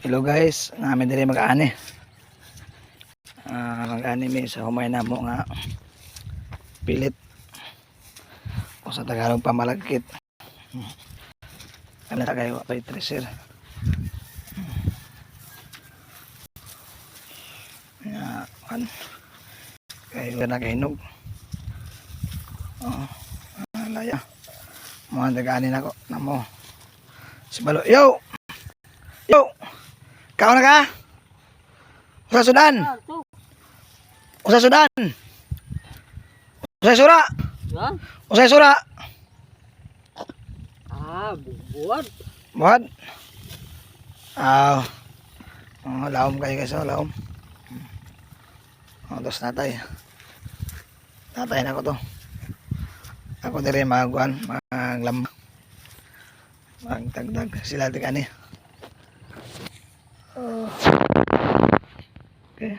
Hello guys, namin diri mag-ani. Mag-ani mi sa humay na mo nga pilit. O sa Tagalog pamalagkit. Kami na kayo kay treasure. Ya, kan. Kayo na kainog. Oh, laya. Mga nag-ani na ko na mo. Si Balo, yo! Yo! Kau na ka? Usa Sudan? Usa Sudan? Usa sura? Usa sura? Buwan. Buhat? Laom kayo guys, laom. Dos natay. Natay na ko to. Ako diri magaguan, maglamba. Magtagdag sila tig ani. Okay.